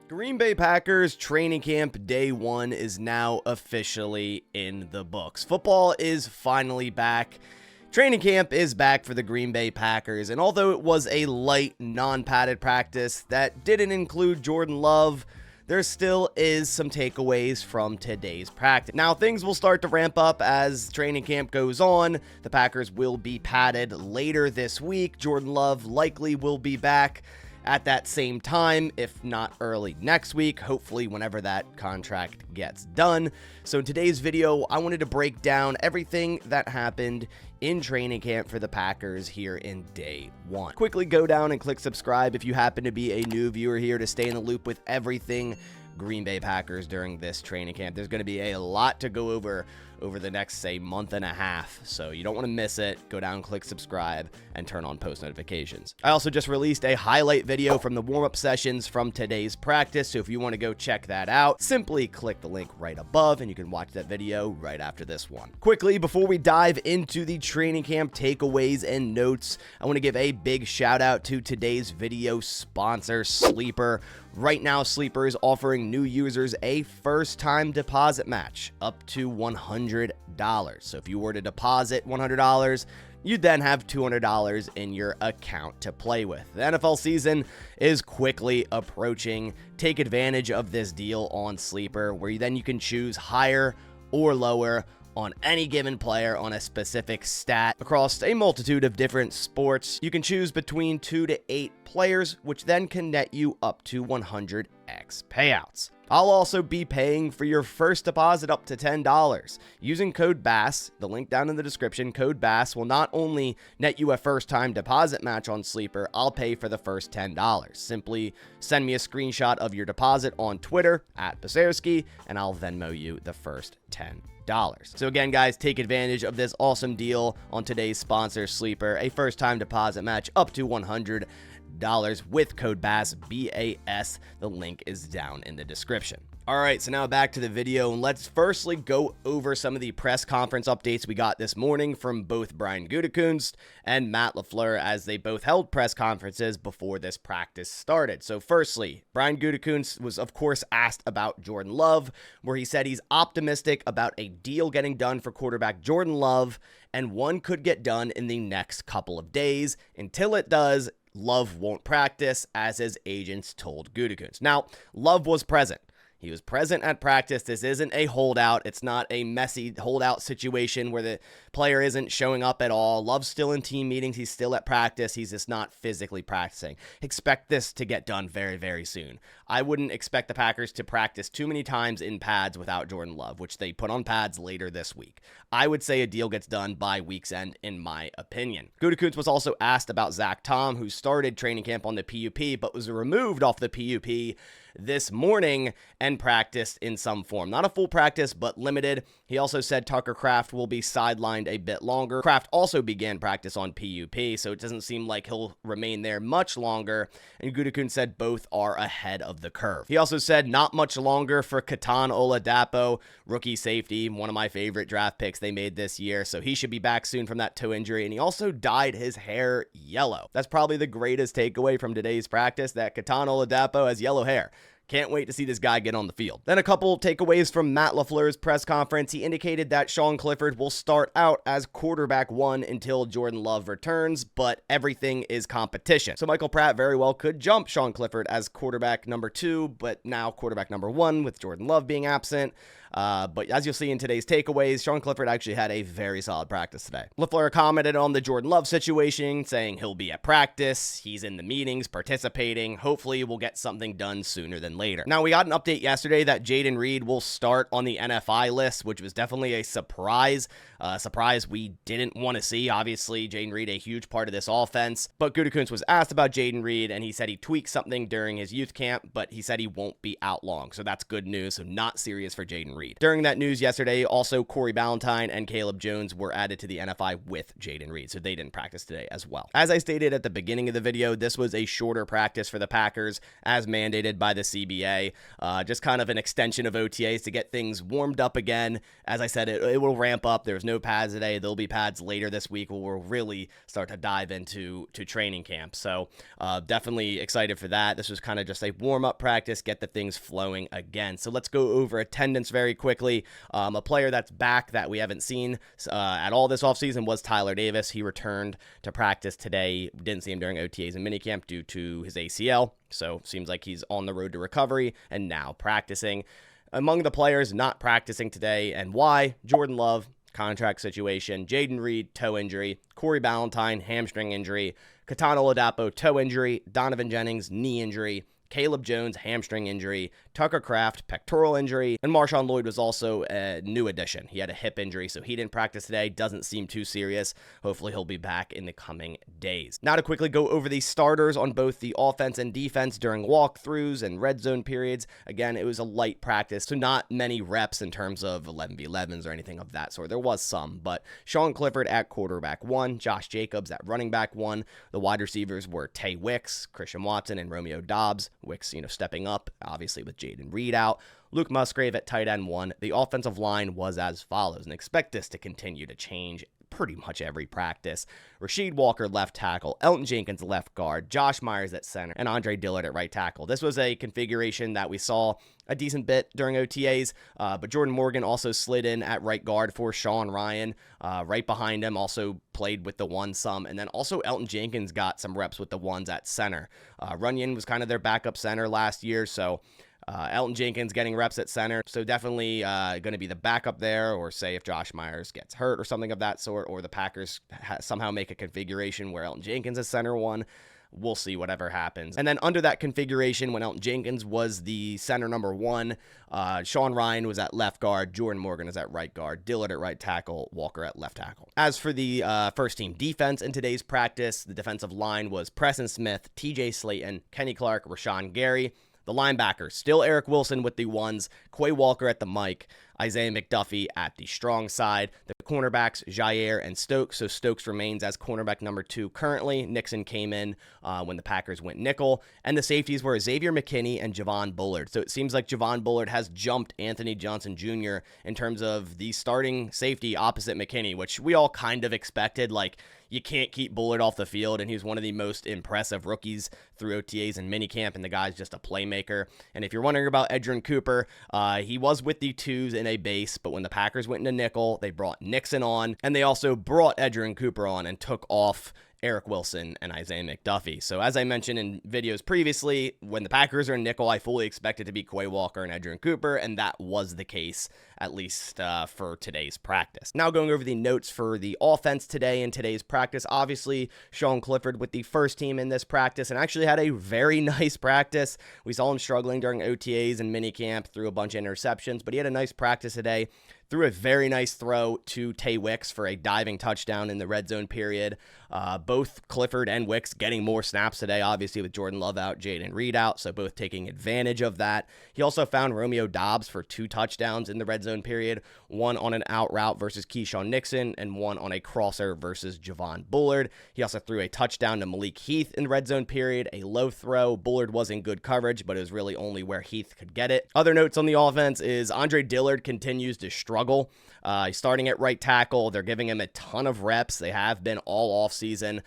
Green Bay Packers training camp day one is now officially in the books. Football is finally back. Training camp is back for the Green Bay Packers, and although it was a light, non-padded practice that didn't include Jordan Love, there still is some takeaways from today's practice. Now, things will start to ramp up as training camp goes on. The Packers will be padded later this week. Jordan Love likely will be back at that same time, if not early next week, hopefully whenever that contract gets done. So in today's video, I wanted to break down everything that happened in training camp for the Packers here in day one. Quickly go down and click subscribe if you happen to be a new viewer here to stay in the loop with everything Green Bay Packers during this training camp. There's going to be a lot to go over the next, say, month and a half, so you don't want to miss it. Go down, click subscribe, and turn on post notifications. I also just released a highlight video from the warm-up sessions from today's practice, so if you want to go check that out, simply click the link right above, and you can watch that video right after this one. Quickly, before we dive into the training camp takeaways and notes, I want to give a big shout out to today's video sponsor, Sleeper. Right now, Sleeper is offering new users a first-time deposit match up to $100. So if you were to deposit $100, you'd then have $200 in your account to play with. The NFL season is quickly approaching. Take advantage of this deal on Sleeper, where you can choose higher or lower on any given player on a specific stat across a multitude of different sports. You can choose between 2 to 8 players, which then can net you up to 100x payouts. I'll also be paying for your first deposit up to $10. Using code BASS, the link down in the description, code BASS will not only net you a first-time deposit match on Sleeper, I'll pay for the first $10. Simply send me a screenshot of your deposit on Twitter at Basaraski, and I'll Venmo you the first $10. So again, guys, take advantage of this awesome deal on today's sponsor, Sleeper, a first-time deposit match up to $100 with code BASS, B-A-S. The link is down in the description. All right, so now back to the video, and let's firstly go over some of the press conference updates we got this morning from both Brian Gutekunst and Matt LaFleur, as they both held press conferences before this practice started. So firstly, Brian Gutekunst was, of course, asked about Jordan Love, where he said he's optimistic about a deal getting done for quarterback Jordan Love, and one could get done in the next couple of days. Until it does, Love won't practice, as his agents told Gutekunst. Now, Love was present. He was present at practice. This isn't a holdout. It's not a messy holdout situation where the player isn't showing up at all. Love's still in team meetings. He's still at practice. He's just not physically practicing. Expect this to get done very, very soon. I wouldn't expect the Packers to practice too many times in pads without Jordan Love, which they put on pads later this week. I would say a deal gets done by week's end, in my opinion. Gutekunst was also asked about Zach Tom, who started training camp on the PUP, but was removed off the PUP this morning and practiced in some form. Not a full practice, but limited. He also said Tucker Kraft will be sidelined a bit longer. Kraft also began practice on PUP, so it doesn't seem like he'll remain there much longer, and Gutekunst said both are ahead of the curve. He also said not much longer for Ketan Oladapo, rookie safety, one of my favorite draft picks they made this year, so he should be back soon from that toe injury, and he also dyed his hair yellow. That's probably the greatest takeaway from today's practice, that Ketan Oladapo has yellow hair. Can't wait to see this guy get on the field. Then a couple takeaways from Matt LaFleur's press conference. He indicated that Sean Clifford will start out as quarterback 1 until Jordan Love returns, but everything is competition. So Michael Pratt very well could jump Sean Clifford as quarterback number 2, but now quarterback number 1 with Jordan Love being absent. But as you'll see in today's takeaways, Sean Clifford actually had a very solid practice today. LaFleur commented on the Jordan Love situation, saying he'll be at practice, he's in the meetings, participating. Hopefully we'll get something done sooner than later. Now, we got an update yesterday that Jayden Reed will start on the NFI list, which was definitely a surprise. Surprise we didn't want to see. Obviously, Jayden Reed, a huge part of this offense. But Gutekunst was asked about Jayden Reed, and he said he tweaked something during his youth camp, but he said he won't be out long. So that's good news. So not serious for Jayden Reed. During that news yesterday, also Corey Ballantyne and Caleb Jones were added to the NFI with Jayden Reed, so they didn't practice today as well. As I stated at the beginning of the video, this was a shorter practice for the Packers, as mandated by the CBA. PBA. Just kind of an extension of OTAs to get things warmed up again. As I said, it will ramp up. There's no pads today. There'll be pads later this week where we'll really start to dive into training camp. So definitely excited for that. This was kind of just a warm-up practice, get the things flowing again. So let's go over attendance very quickly. A player that's back that we haven't seen at all this offseason was Tyler Davis. He returned to practice today. Didn't see him during OTAs and minicamp due to his ACL. So seems like he's on the road to recovery and now practicing. Among the players not practicing today and why, Jordan Love, contract situation, Jaden Reed, toe injury, Corey Ballantyne, hamstring injury, Katana Oladapo, toe injury, Donovan Jennings, knee injury, Caleb Jones, hamstring injury, Tucker Kraft, pectoral injury, and Marshawn Lloyd was also a new addition. He had a hip injury, so he didn't practice today. Doesn't seem too serious. Hopefully he'll be back in the coming days. Now to quickly go over the starters on both the offense and defense during walkthroughs and red zone periods. Again, it was a light practice, so not many reps in terms of 11v11s or anything of that sort. There was some, but Sean Clifford at quarterback 1, Josh Jacobs at running back 1. The wide receivers were Tay Wicks, Christian Watson, and Romeo Dobbs. Wicks, stepping up, obviously with Jaden Reed out. Luke Musgrave at tight end 1. The offensive line was as follows, and expect this to continue to change pretty much every practice. Rasheed Walker, left tackle. Elton Jenkins, left guard. Josh Myers at center. And Andre Dillard at right tackle. This was a configuration that we saw a decent bit during OTAs, but Jordan Morgan also slid in at right guard for Sean Ryan. Right behind him, also played with the one some. And then also Elton Jenkins got some reps with the ones at center. Runyon was kind of their backup center last year, so Elton Jenkins getting reps at center, so definitely going to be the backup there, or say if Josh Myers gets hurt or something of that sort, or the Packers somehow make a configuration where Elton Jenkins is center 1. We'll see whatever happens. And then under that configuration, when Elton Jenkins was the center number 1, Sean Ryan was at left guard, Jordan Morgan is at right guard, Dillard at right tackle, Walker at left tackle. As for the first team defense in today's practice, the defensive line was Preston Smith, TJ Slayton, Kenny Clark, Rashawn Gary. The linebackers, still Eric Wilson with the ones, Quay Walker at the mic, Isaiah McDuffie at the strong side. The cornerbacks, Jair and Stokes. So Stokes remains as cornerback number 2 currently. Nixon came in when the Packers went nickel. And the safeties were Xavier McKinney and Javon Bullard. So it seems like Javon Bullard has jumped Anthony Johnson Jr. in terms of the starting safety opposite McKinney, which we all kind of expected. Like, you can't keep Bullard off the field, and he's one of the most impressive rookies through OTAs and minicamp, and the guy's just a playmaker. And if you're wondering about Edgerrin Cooper, he was with the 2s in a base, but when the Packers went into nickel, they brought Nixon on, and they also brought Edgerrin Cooper on and took off Eric Wilson and Isaiah McDuffie. So as I mentioned in videos previously, when the Packers are in nickel, I fully expect it to be Quay Walker and Edgerrin Cooper, and that was the case, at least for today's practice. Now going over the notes for the offense today in today's practice, obviously Sean Clifford with the first team in this practice, and actually had a very nice practice. We saw him struggling during OTAs and minicamp, threw a bunch of interceptions, but he had a nice practice today. Threw a very nice throw to Tay Wicks for a diving touchdown in the red zone period. Both Clifford and Wicks getting more snaps today, obviously with Jordan Love out, Jaden Reed out, so both taking advantage of that. He also found Romeo Dobbs for 2 touchdowns in the red zone period, one on an out route versus Keyshawn Nixon, and one on a crosser versus Javon Bullard. He also threw a touchdown to Malik Heath in the red zone period, a low throw. Bullard was in good coverage, but it was really only where Heath could get it. Other notes on the offense is Andre Dillard continues to struggle. He's starting at right tackle. They're giving him a ton of reps. They have been all offseason.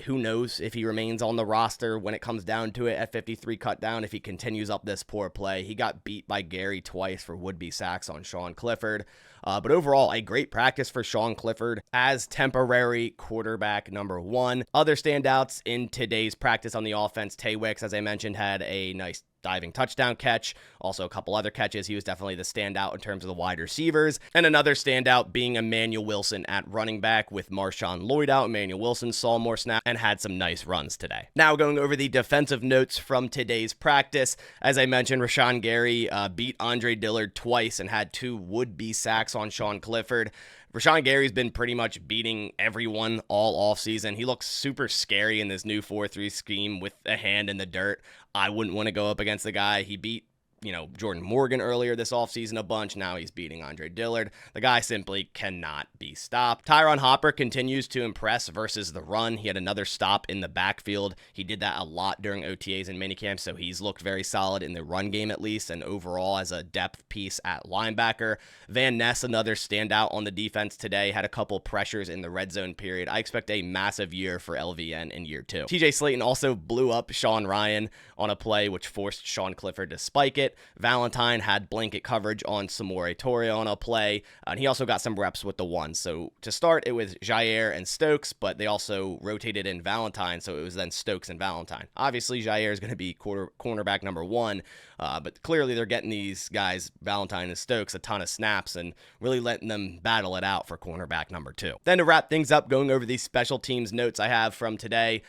Who knows if he remains on the roster when it comes down to it at 53 cut down if he continues up this poor play. He got beat by Gary twice for would-be sacks on Sean Clifford. But overall, a great practice for Sean Clifford as temporary quarterback number 1. Other standouts in today's practice on the offense, Tay Wicks, as I mentioned, had a nice diving touchdown catch. Also a couple other catches. He was definitely the standout in terms of the wide receivers. And another standout being Emmanuel Wilson at running back with Marshawn Lloyd out. Emmanuel Wilson saw more snaps and had some nice runs today. Now going over the defensive notes from today's practice. As I mentioned, Rashawn Gary beat Andre Dillard twice and had 2 would-be sacks on Sean Clifford. Rashawn Gary's been pretty much beating everyone all offseason. He looks super scary in this new 4-3 scheme with a hand in the dirt. I wouldn't want to go up against the guy. He beat Jordan Morgan earlier this offseason a bunch. Now he's beating Andre Dillard. The guy simply cannot be stopped. Tyron Hopper continues to impress versus the run. He had another stop in the backfield. He did that a lot during OTAs and minicamp, so he's looked very solid in the run game at least, and overall as a depth piece at linebacker. Van Ness, another standout on the defense today, had a couple pressures in the red zone period. I expect a massive year for LVN in year 2. TJ Slayton also blew up Sean Ryan on a play which forced Sean Clifford to spike it. Valentine had blanket coverage on Samori Toure on a play, and he also got some reps with the one. So to start, it was Jair and Stokes, but they also rotated in Valentine, so it was then Stokes and Valentine. Obviously, Jair is going to be cornerback number 1, but clearly they're getting these guys, Valentine and Stokes, a ton of snaps and really letting them battle it out for cornerback number 2. Then to wrap things up, going over these special teams notes I have from today,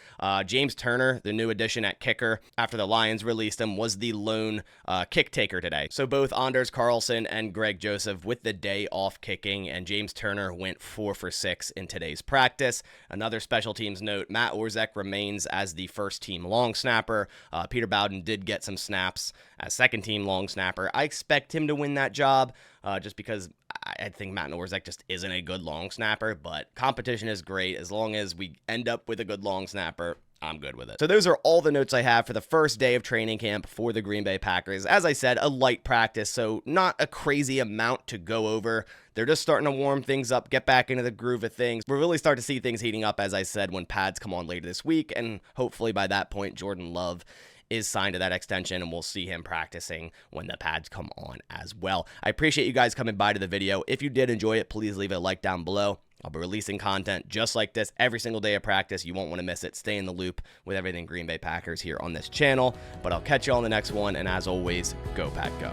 James Turner, the new addition at kicker after the Lions released him, was the lone kick taker today. So both Anders Carlson and Greg Joseph with the day off kicking, and James Turner went 4 for 6 in today's practice. Another special teams note, Matt Orzech remains as the first team long snapper. Peter Bowden did get some snaps as second team long snapper. I expect him to win that job just because I think Matt Orzech just isn't a good long snapper, but competition is great. As long as we end up with a good long snapper, I'm good with it. So those are all the notes I have for the first day of training camp for the Green Bay Packers. As I said, a light practice, so not a crazy amount to go over. They're just starting to warm things up, get back into the groove of things. We'll really start to see things heating up, as I said, when pads come on later this week, and hopefully by that point, Jordan Love is signed to that extension, and we'll see him practicing when the pads come on as well. I appreciate you guys coming by to the video. If you did enjoy it, please leave a like down below. I'll be releasing content just like this every single day of practice. You won't want to miss it. Stay in the loop with everything Green Bay Packers here on this channel. But I'll catch you on the next one, and as always, go Pack Go.